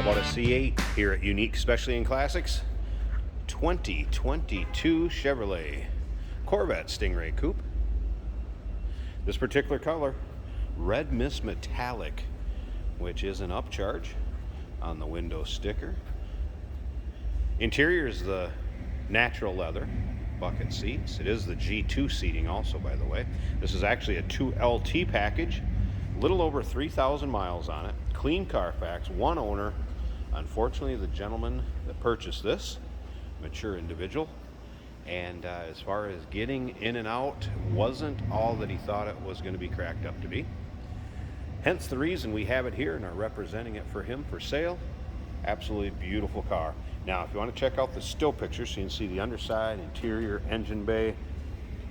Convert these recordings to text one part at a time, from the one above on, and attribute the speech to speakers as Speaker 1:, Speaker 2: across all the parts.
Speaker 1: about a C8 here at Unique Specialty and Classics? 2022 Chevrolet Corvette Stingray Coupe. This particular color, red mist metallic, which is an upcharge on the window sticker. Interior is the natural leather bucket seats. It is the G2 seating also, by the way. This is actually a 2LT package, a little over 3,000 miles on it. Clean Carfax, one owner. Unfortunately, the gentleman that purchased this, mature individual, and as far as getting in and out, wasn't all that he thought it was going to be cracked up to be. Hence the reason we have it here and are representing it for him for sale. Absolutely beautiful car. Now, if you want to check out the still pictures, so you can see the underside, interior, engine bay,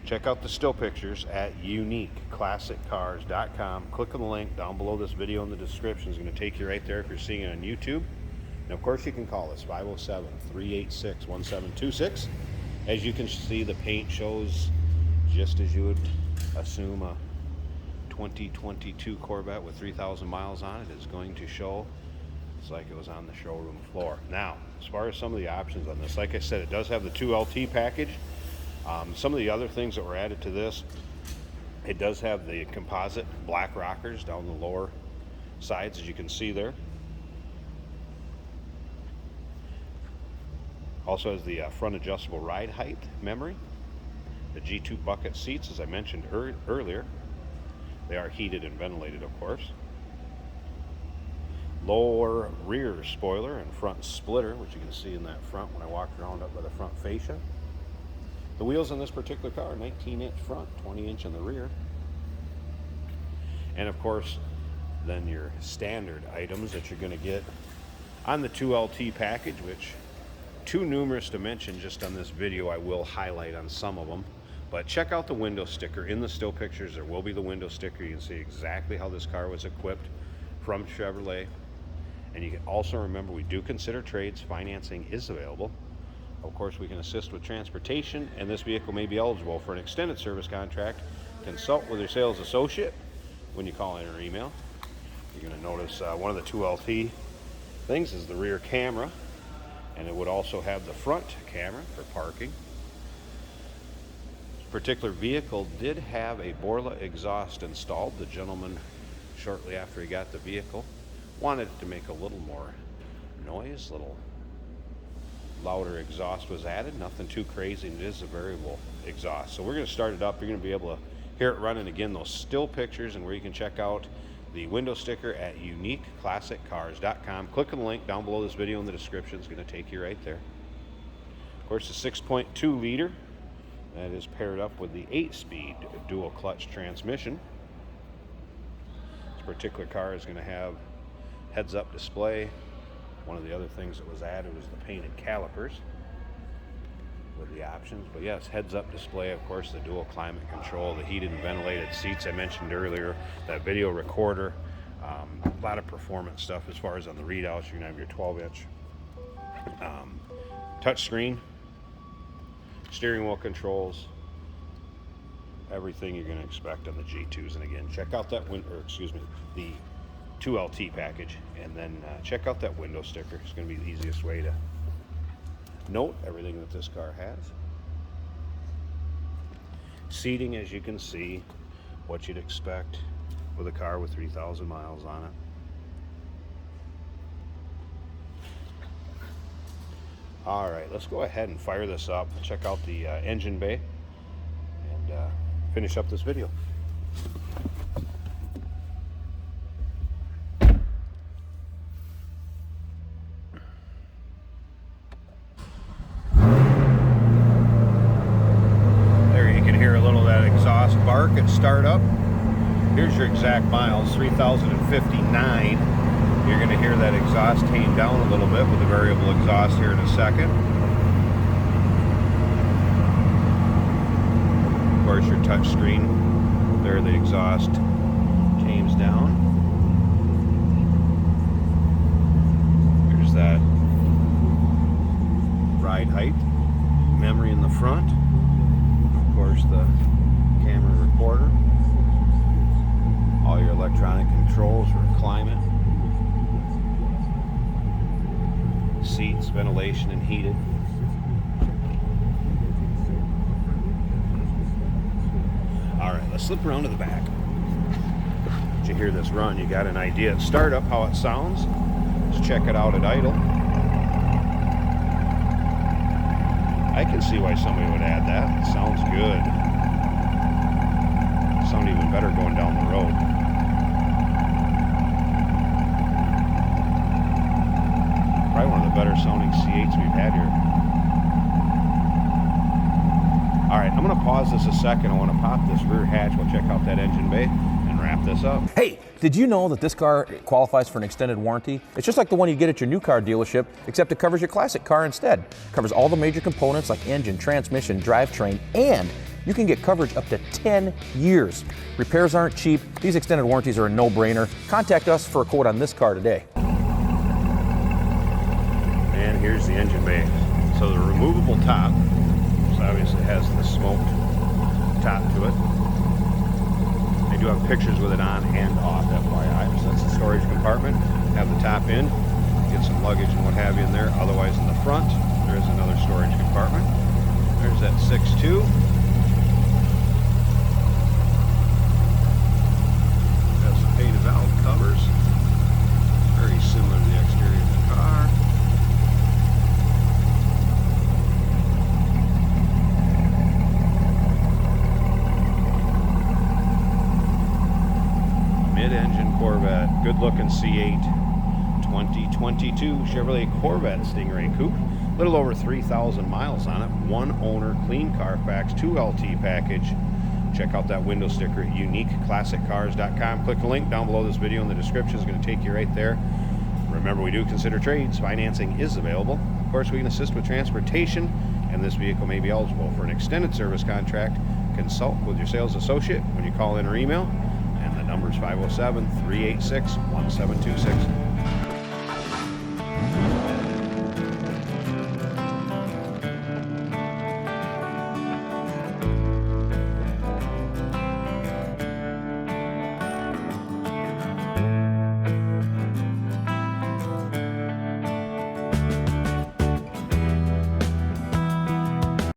Speaker 1: check out the still pictures at uniqueclassiccars.com. Click on the link down below this video in the description. It's going to take you right there if you're seeing it on YouTube. And of course, you can call us 507-386-1726. As you can see, the paint shows just as you would assume a 2022 Corvette with 3,000 miles on it is going to show. It's like it was on the showroom floor. Now, as far as some of the options on this, like I said, it does have the 2LT package. Some of the other things that were added to this, it does have the composite black rockers down the lower sides, as you can see there. Also has the front adjustable ride height memory. The G2 bucket seats, as I mentioned earlier. They are heated and ventilated, of course. Lower rear spoiler and front splitter, which you can see in that front when I walked around up by the front fascia. The wheels on this particular car, 19-inch front, 20-inch in the rear. And of course, then your standard items that you're going to get on the 2LT package, which too numerous to mention just on this video. I will highlight on some of them. But check out the window sticker. In the still pictures, there will be the window sticker. You can see exactly how this car was equipped from Chevrolet. And you can also remember, we do consider trades. Financing is available. Of course, we can assist with transportation, and this vehicle may be eligible for an extended service contract. Consult with your sales associate when you call in or email. You're going to notice one of the 2LT things is the rear camera, and it would also have the front camera for parking. This particular vehicle did have a Borla exhaust installed. The gentleman, shortly after he got the vehicle, wanted it to make a little more noise, little louder exhaust was added. Nothing too crazy, and it is a variable exhaust. So we're going to start it up. You're going to be able to hear it running. Again, those still pictures and where you can check out the window sticker at uniqueclassiccars.com. Click on the link down below this video in the description. It's going to take you right there. Of course, the 6.2 liter that is paired up with the 8-speed dual clutch transmission. This particular car is going to have heads-up display. One of the other things that was added was the painted calipers with the options. But yes, heads-up display, of course, the dual climate control, the heated and ventilated seats I mentioned earlier, that video recorder, a lot of performance stuff as far as on the readouts. You're going to have your 12-inch touch screen, steering wheel controls, everything you're going to expect on the G2s. And again, check out that the 2LT package, and then check out that window sticker. It's going to be the easiest way to note everything that this car has. Seating, as you can see, what you'd expect with a car with 3,000 miles on it. All right, let's go ahead and fire this up. Check out the engine bay and finish up this video. Bark at startup. Here's your exact miles, 3,059. You're going to hear that exhaust tame down a little bit with the variable exhaust here in a second. Of course, your touch screen there, the exhaust tames down. Here's that ride height memory in the front. Of course, the camera recorder, all your electronic controls for climate, seats, ventilation and heated. All right, let's slip around to the back. As you hear this run, you got an idea at startup how it sounds. Let's check it out at idle. I can see why somebody would add that. It sounds good. Sound even better going down the road. Probably one of the better sounding C8s we've had here. All right, I'm going to pause this a second. I want to pop this rear hatch. We'll check out that engine bay and wrap this up.
Speaker 2: Hey, did you know that this car qualifies for an extended warranty? It's just like the one you get at your new car dealership, except it covers your classic car instead. It covers all the major components like engine, transmission, drivetrain, and you can get coverage up to 10 years. Repairs aren't cheap. These extended warranties are a no-brainer. Contact us for a quote on this car today.
Speaker 1: And here's the engine bay. So the removable top, so obviously has the smoked top to it. They do have pictures with it on and off, FYI. So that's the storage compartment. Have the top in, get some luggage and what have you in there. Otherwise in the front, there is another storage compartment. There's that 6.2. Got some painted valve covers. Very similar to the exterior of the car. Mid-engine Corvette, good-looking C8, 2022 Chevrolet Corvette Stingray Coupe. A little over 3,000 miles on it. One owner, clean Carfax, 2 LT package. Check out that window sticker at uniqueclassiccars.com. Click the link down below this video in the description. It's going to take you right there. Remember, we do consider trades. Financing is available. Of course, we can assist with transportation, and this vehicle may be eligible for an extended service contract. Consult with your sales associate when you call in or email. And the number is 507-386-1726.